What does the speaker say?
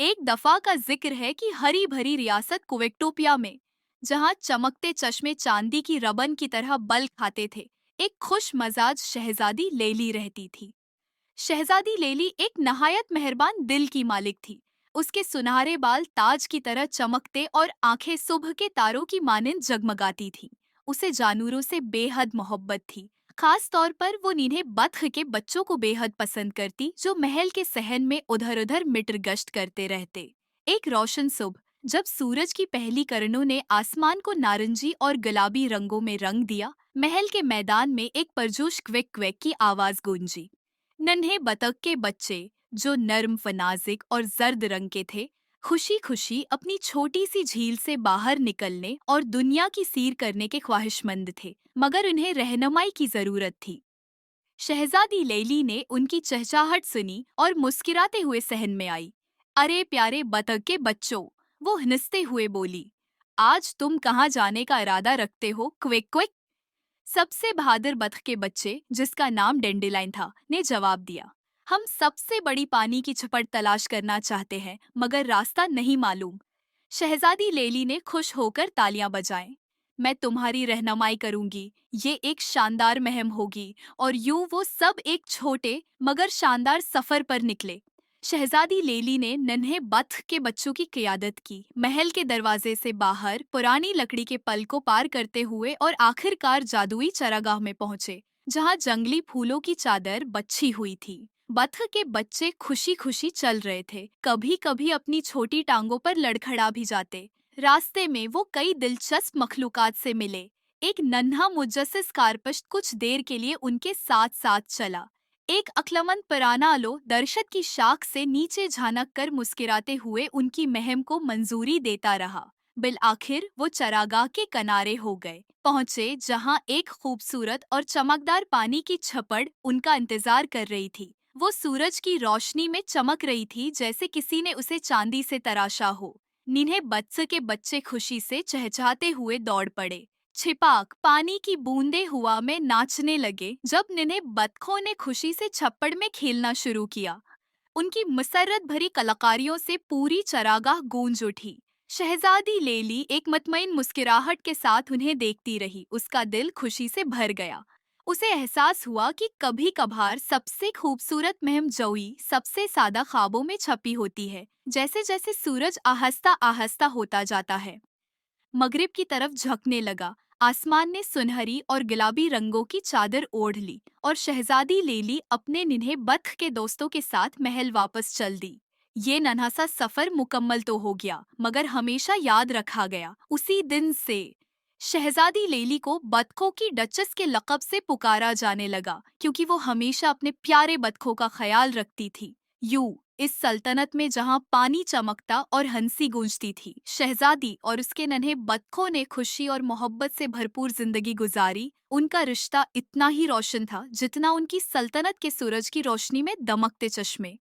एक दफा का जिक्र है कि हरी भरी रियासत कुवेक्टोपिया में, जहां चमकते चश्मे चांदी की रबन की तरह बल खाते थे, एक खुश मजाज शहजादी लेली रहती थी। शहजादी लेली एक नहायत मेहरबान दिल की मालिक थी। उसके सुनहरे बाल ताज की तरह चमकते और आंखें सुबह के तारों की मानिंद जगमगाती थीं। उसे जानवरों से बेहद मोहब्बत थी। खास तौर पर वो नीले बत्ख के बच्चों को बेहद पसंद करती, जो महल के सहन में उधर उधर मिटर गश्त करते रहते। एक रोशन सुबह, जब सूरज की पहली किरणों ने आसमान को नारंगी और गुलाबी रंगों में रंग दिया, महल के मैदान में एक परजोश क्विक क्विक की आवाज गूंजी। नन्हे बतख के बच्चे, जो नर्म फनाजिक और जर्द रंग के थे, खुशी खुशी अपनी छोटी सी झील से बाहर निकलने और दुनिया की सैर करने के ख्वाहिशमंद थे, मगर उन्हें रहनुमाई की जरूरत थी। शहजादी लैली ने उनकी चहचहाहट सुनी और मुस्कुराते हुए सहन में आई। अरे प्यारे बतख के बच्चों, वो हंसते हुए बोली, आज तुम कहाँ जाने का इरादा रखते हो? Quick quick. सबसे बहादुर बतख के बच्चे, जिसका नाम डेंडेलाइन था, ने जवाब दिया, हम सबसे बड़ी पानी की छपड़ तलाश करना चाहते हैं, मगर रास्ता नहीं मालूम। शहजादी लेली ने खुश होकर तालियां बजाएं। मैं तुम्हारी रहनुमाई करूंगी। ये एक शानदार मुहिम होगी। और यूं वो सब एक छोटे मगर शानदार सफर पर निकले। शहजादी लेली ने नन्हे बत्ख के बच्चों की क़ियादत की, महल के दरवाजे से बाहर पुरानी लकड़ी के पल को पार करते हुए, और आखिरकार जादुई चरागाह में पहुंचे, जहां जंगली फूलों की चादर बछी हुई थी। बत्ख के बच्चे खुशी खुशी चल रहे थे, कभी कभी अपनी छोटी टांगों पर लड़खड़ा भी जाते। रास्ते में वो कई दिलचस्प मखलूकात से मिले। एक नन्हा मुजस्सिस कारपश्त कुछ देर के लिए उनके साथ साथ चला। एक अक्लमंद परानालो दरशत की शाख से नीचे झांक कर मुस्कुराते हुए उनकी मुहिम को मंजूरी देता रहा। बिल आखिर वो चरागाह के किनारे हो गए, पहुंचे जहां एक खूबसूरत और चमकदार पानी की छपड़ उनका इंतजार कर रही थी। वो सूरज की रोशनी में चमक रही थी, जैसे किसी ने उसे चांदी से तराशा हो। नीन्हे बत्स के बच्चे खुशी से चहचहाते हुए दौड़ पड़े। छिपाक पानी की बूंदें हुआ में नाचने लगे जब निन्हे बतखों ने खुशी से छप्पड़ में खेलना शुरू किया। उनकी मसरत भरी कलाकारियों से पूरी चरागाह गूंज उठी। शहजादी लेली एक मतमईन मुस्कुराहट के साथ उन्हें देखती रही। उसका दिल खुशी से भर गया। उसे एहसास हुआ कि कभी कभार सबसे खूबसूरत मुहिम जोई सबसे सादा ख्वाबों में छपी होती है। जैसे जैसे सूरज आहिस्ता आहिस्ता होता जाता है, मगरिब की तरफ झुकने लगा, आसमान ने सुनहरी और गुलाबी रंगों की चादर ओढ़ ली, और शहजादी लेली अपने निन्हे बत्ख के दोस्तों के साथ महल वापस चल दी। ये नन्हा सा सफर मुकम्मल तो हो गया, मगर हमेशा याद रखा गया। उसी दिन से शहजादी लेली को बतखों की डचस के लक़ब से पुकारा जाने लगा, क्योंकि वो हमेशा अपने प्यारे बतखों का ख्याल रखती थी। यूं इस सल्तनत में जहां पानी चमकता और हंसी गूंजती थी, शहजादी और उसके नन्हे बतखों ने खुशी और मोहब्बत से भरपूर जिंदगी गुजारी। उनका रिश्ता इतना ही रोशन था जितना उनकी सल्तनत के सूरज की रोशनी में दमकते चश्मे।